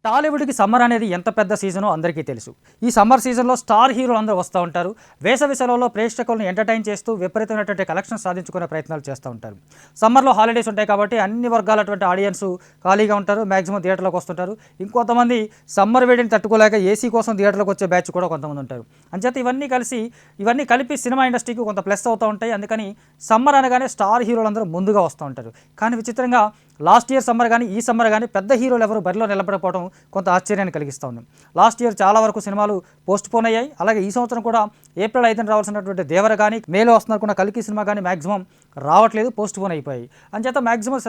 టాలీవుడ్కి summer అనేది ఎంత పెద్ద సీజనో అందరికీ తెలుసు. ఈ సమ్మర్ సీజన్లో స్టార్ హీరోలు అందరూ వస్తూ ఉంటారు. వేసవి సెలవుల్లో ప్రేక్షకులను ఎంటర్టైన్ చేస్తూ విపరీతమైనటువంటి కలెక్షన్ సాధించుకునే ప్రయత్నాలు చేస్తూ ఉంటారు. సమ్మర్లో హాలిడేస్ ఉంటాయి కాబట్టి అన్ని వర్గాలటువంటి ఆడియన్స్ ఖాళీగా ఉంటారు. మ్యాక్సిమం థియేటర్లోకి వస్తుంటారు. ఇంకొంతమంది సమ్మర్ వేడిని తట్టుకోలేక ఏసీ కోసం థియేటర్లోకి వచ్చే బ్యాచ్ కూడా కొంతమంది ఉంటారు. అంచేత ఇవన్నీ కలిపి సినిమా ఇండస్ట్రీకి కొంత ప్లస్ అవుతూ ఉంటాయి. అందుకని సమ్మర్ అనగానే స్టార్ హీరోలు అందరూ ముందుగా వస్తూ ఉంటారు. కానీ విచిత్రంగా లాస్ట్ ఇయర్ సమ్మర్ కానీ ఈ సమ్మర్ కానీ పెద్ద హీరోలు ఎవరు బరిలో నిలబడకపోవడం కొంత ఆశ్చర్యాన్ని కలిగిస్తూ ఉంది. లాస్ట్ ఇయర్ చాలా వరకు సినిమాలు పోస్ట్ పోన్ అయ్యాయి. అలాగే ఈ సంవత్సరం కూడా ఏప్రిల్ 5న రావాల్సినటువంటి దేవర కానీ మేలో వస్తున్నటువంటి కల్కి సినిమా కానీ మ్యాక్సిమం రావట్లేదు, పోస్ట్ పోన్ అయిపోయాయి. అంచేత మ్యాక్సిమం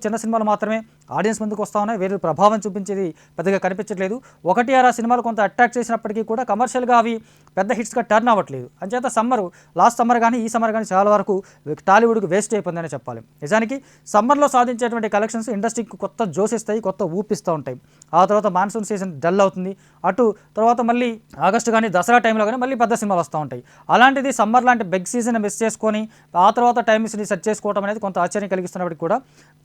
చిన్న సినిమాలు మాత్రమే ఆడియన్స్ ముందుకు వస్తూ ఉన్నాయి. వేరే ప్రభావం చూపించేది పెద్దగా కనిపించట్లేదు. 1-6 సినిమాలు కొంత అట్రాక్ట్ చేసినప్పటికీ కూడా కమర్షియల్గా అవి పెద్ద హిట్స్గా టర్న్ అవ్వట్లేదు. అంచేత లాస్ట్ సమ్మర్ కానీ ఈ సమ్మర్ కానీ చాలా వరకు టాలీవుడ్కి వేస్ట్ అయిపోయిందని చెప్పాలి. నిజానికి సమ్మర్లో సాధించేటువంటి కలెక్షన్స్ ఇండస్ట్రీకి కొత్త జోస్ ఇస్తాయి, కొత్త ఊపిస్తూ ఉంటాయి. ఆ తర్వాత మాన్సూన్ సీజన్ డల్ అవుతుంది. తర్వాత మళ్ళీ ఆగస్టు కానీ దసరా టైంలో కానీ మళ్ళీ పెద్ద సినిమాలు వస్తూ ఉంటాయి. అలాంటిది సమ్మర్ లాంటి బిగ్ సీజన్ మిస్ చేసుకొని ఆ తర్వాత టైమ్స్ని సెట్ చేసుకోవడం అనేది కొంత ఆశ్చర్యం కలిగిస్తున్నప్పటికీ కూడా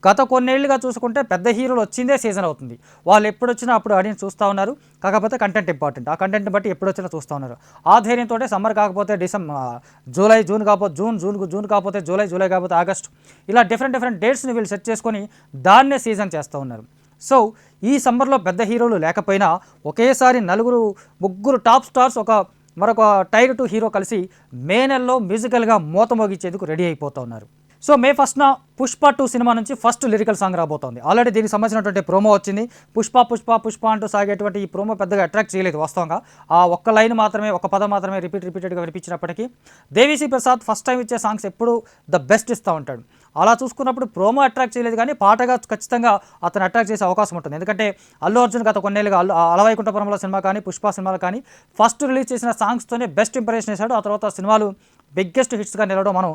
గత కొన్నేళ్లుగా చూసుకుంటే పెద్ద హీరోలు వచ్చిందే సీజన్ అవుతుంది. వాళ్ళు ఎప్పుడు వచ్చినా అప్పుడు ఆడియన్స్ చూస్తూ ఉన్నారు. కాకపోతే కంటెంట్ ఇంపార్టెంట్. ఆ కంటెంట్ని బట్టి ఎప్పుడు వచ్చినా చూస్తూ ఉన్నారు. ఆ ధైర్యంతో సమ్మర్ కాకపోతే జూన్ కాకపోతే జూన్ కాకపోతే జూలై కాకపోతే ఆగస్ట్, ఇలా డిఫరెంట్ డేట్స్ని వీళ్ళు సెట్ చేసుకొని దాన్నే సీజన్ చేస్తూ ఉన్నారు. సో ఈ సమ్మర్లో పెద్ద హీరోలు లేకపోయినా ఒకేసారి ముగ్గురు టాప్ స్టార్స్ మరొక టైర్ 2 హీరో కలిసి మే నెలలో మ్యూజికల్గా మోత మోగించేందుకు రెడీ అయిపోతూ ఉన్నారు. సో మే 1న పుష్ప 2 సినిమా నుంచి ఫస్ట్ లిరికల్ సాంగ్ రాబోతోంది. ఆల్రెడీ దీనికి సంబంధించినటువంటి ప్రోమో వచ్చింది. పుష్ప అంటూ సాగేటువంటి ఈ ప్రోమో పెద్దగా అట్రాక్ట్ చేయలేదు వాస్తవంగా. ఆ ఒక్క లైన్ మాత్రమే, ఒక పదం మాత్రమే రిపీటెడ్గా వినిపించినప్పటికీ దేవిశ్రీ ప్రసాద్ ఫస్ట్ టైం ఇచ్చే సాంగ్స్ ఎప్పుడు ద బెస్ట్ ఇస్తూ ఉంటాడు. అలా చూసుకున్నప్పుడు ప్రోమో అట్రాక్ట్ చేయలేదు, కానీ పాటగా ఖచ్చితంగా అతను అట్రాక్ట్ చేసే అవకాశం ఉంటుంది. ఎందుకంటే అల్లు అర్జున్ గత కొన్నేళ్ళుగా అలవైకుంఠపురంలో సినిమా కానీ పుష్ప సినిమాలు కానీ ఫస్ట్ రిలీజ్ చేసిన సాంగ్స్తోనే బెస్ట్ ఇంప్రెషన్ చేశాడు. ఆ తర్వాత సినిమాలు బిగ్గెస్ట్ హిట్స్గా నిలవడం మనం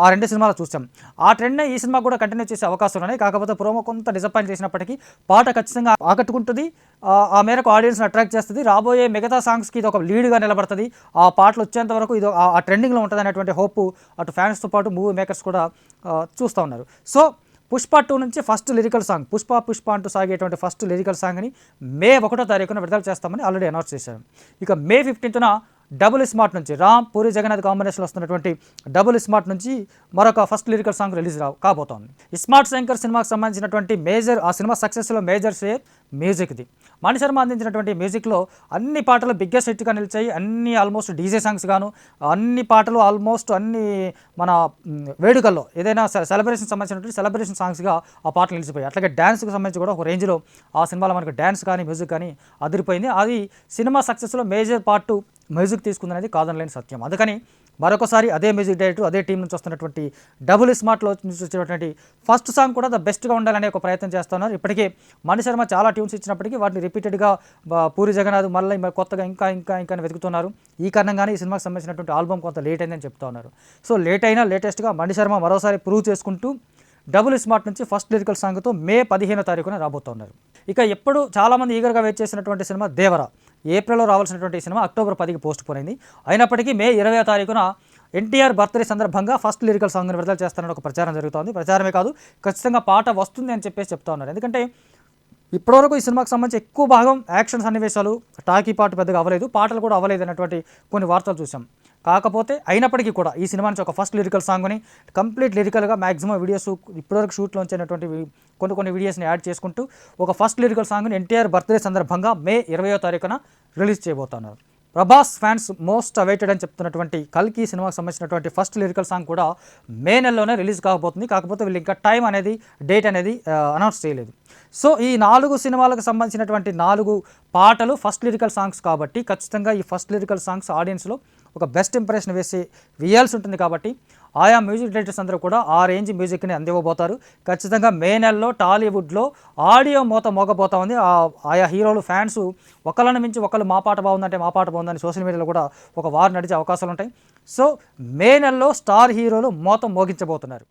ఆ 2 సినిమాలు చూసాం. ఆ ట్రెండ్నే ఈ సినిమా కూడా కంటిన్యూ చేసే అవకాశాలు ఉన్నాయి. కాకపోతే ప్రోమో కొంత డిసప్పాయింట్ చేసినప్పటికీ పాట ఖచ్చితంగా ఆకట్టుకుంటుంది. ఆ మేరకు ఆడియన్స్ని అట్రాక్ట్ చేస్తుంది. రాబోయే మిగతా సాంగ్స్కి ఇది ఒక లీడ్గా నిలబడుతుంది. ఆ పాటలు వచ్చేంత వరకు ఇది ఆ ట్రెండింగ్లో ఉంటుంది అనేటువంటి హోప్ అటు ఫ్యాన్స్తో పాటు మూవీ మేకర్స్ కూడా చూస్తూ ఉన్నారు. సో పుష్ప 2 నుంచి ఫస్ట్ లిరికల్ సాంగ్ పుష్ప అంటూ సాగేటువంటి ఫస్ట్ లిరికల్ సాంగ్ని మే 1వ తారీఖున విడుదల చేస్తామని ఆల్రెడీ అనౌన్స్ చేశారు. ఇక మే 15న డబుల్ స్మార్ట్ నుంచి రామ్ పూరి జగన్నాథ్ కాంబినేషన్లో వస్తున్నటువంటి డబుల్ స్మార్ట్ నుంచి మరొక ఫస్ట్ లిరికల్ సాంగ్ రిలీజ్ కాబోతోంది. స్మార్ట్ శంకర్ సినిమాకి సంబంధించినటువంటి ఆ సినిమా సక్సెస్లో మేజర్ షేర్ మ్యూజిక్ది. మణిశర్మ అందించినటువంటి మ్యూజిక్లో అన్ని పాటలు బిగ్గెస్ట్ హిట్గా నిలిచాయి. అన్ని ఆల్మోస్ట్ డీజే సాంగ్స్ గాను, అన్ని పాటలు ఆల్మోస్ట్ అన్ని మన వేడుకల్లో ఏదైనా సెలబ్రేషన్ సంబంధించినటువంటి సెలబ్రేషన్ సాంగ్స్గా ఆ పాటలు నిలిచిపోయాయి. అట్లాగే డ్యాన్స్కి సంబంధించి కూడా ఒక రేంజ్లో ఆ సినిమాలో మనకు డ్యాన్స్ కానీ మ్యూజిక్ కానీ అదిరిపోయింది. అది సినిమా సక్సెస్లో మేజర్ పార్ట్ మ్యూజిక్ తీసుకుందనేది కాదనలేని సత్యం. అందుకని మరొకసారి అదే మ్యూజిక్ డైరెక్టర్, అదే టీం నుంచి వస్తున్నటువంటి డబుల్ స్మార్ట్లో నుంచి వచ్చినటువంటి ఫస్ట్ సాంగ్ కూడా ద బెస్ట్గా ఉండాలనే ఒక ప్రయత్నం చేస్తున్నారు. ఇప్పటికే మణిశర్మ చాలా ట్యూన్స్ ఇచ్చినప్పటికీ వాటిని రిపీటెడ్గా పూరి జగన్నాథ్ మళ్ళీ కొత్తగా ఇంకా వెతుకుతున్నారు. ఈ కారణంగానే ఈ సినిమాకి సంబంధించినటువంటి ఆల్బమ్ కొంత లేట్ అయిందని చెప్తా ఉన్నారు. సో లేట్ అయినా లేటెస్ట్గా మణిశర్మ మరోసారి ప్రూవ్ చేసుకుంటూ డబుల్ స్మార్ట్ నుంచి ఫస్ట్ లిరికల్ సాంగ్తో మే 15వ తారీఖున రాబోతున్నారు. ఇక ఎప్పుడు చాలామంది ఈగర్గా వెయిట్ చేసినటువంటి సినిమా దేవర. ఏప్రిల్లో రావాల్సినటువంటి సినిమా అక్టోబర్ 10కి పోస్ట్ పోన్ అయింది. అయినప్పటికీ మే 20వ తారీఖున ఎన్టీఆర్ బర్త్డే సందర్భంగా ఫస్ట్ లిరికల్ సాంగ్ని విడుదల చేస్తానని ఒక ప్రచారం జరుగుతోంది. ప్రచారమే కాదు, ఖచ్చితంగా పాట వస్తుంది అని చెప్తా ఉన్నారు. ఎందుకంటే ఇప్పటివరకు ఈ సినిమాకి సంబంధించి ఎక్కువ భాగం యాక్షన్ సన్నివేశాలు, టాకీ పాట పెద్దగా అవ్వలేదు, పాటలు కూడా అవ్వలేదు అన్నటువంటి కొన్ని వార్తలు చూసాం. కాకపోతే అయినప్పటికీ కూడా ఈ సినిమా నుంచి ఒక ఫస్ట్ లిరికల్ సాంగ్ని కంప్లీట్ లిరికల్గా మ్యాక్సిమం వీడియోస్ ఇప్పటివరకు షూట్లో వచ్చినటువంటి కొన్ని వీడియోస్ని యాడ్ చేసుకుంటూ ఒక ఫస్ట్ లిరికల్ సాంగ్ని ఎన్టీఆర్ బర్త్డే సందర్భంగా మే 20వ తారీఖున రిలీజ్ చేయబోతున్నారు. ప్రభాస్ ఫ్యాన్స్ మోస్ట్ అవైటెడ్ అని చెప్తున్నటువంటి కల్కి సినిమాకి సంబంధించినటువంటి ఫస్ట్ లిరికల్ సాంగ్ కూడా మే నెలలోనే రిలీజ్ కాబోతుంది. కాకపోతే వీళ్ళు ఇంకా డేట్ అనేది అనౌన్స్ చేయలేదు. సో ఈ 4 సినిమాలకు సంబంధించినటువంటి 4 పాటలు ఫస్ట్ లిరికల్ సాంగ్స్ కాబట్టి ఖచ్చితంగా ఈ ఫస్ట్ లిరికల్ సాంగ్స్ ఆడియన్స్లో ఒక బెస్ట్ ఇంప్రెషన్ వేయాల్సి ఉంటుంది. కాబట్టి ఆయా మ్యూజిక్ డైరెక్టర్స్ అందరూ కూడా ఆ రేంజ్ మ్యూజిక్ని అందివ్వబోతారు. ఖచ్చితంగా మే నెలలో టాలీవుడ్లో ఆడియో మోత మోగబోతా ఉంది. ఆయా హీరోలు ఫ్యాన్స్ ఒకళ్ళని మించి ఒకళ్ళు మా పాట బాగుందంటే మా పాట బాగుందని సోషల్ మీడియాలో కూడా ఒక వార్ నడిచే అవకాశాలు ఉంటాయి. సో మే నెలలో స్టార్ హీరోలు మోత మోగించబోతున్నారు.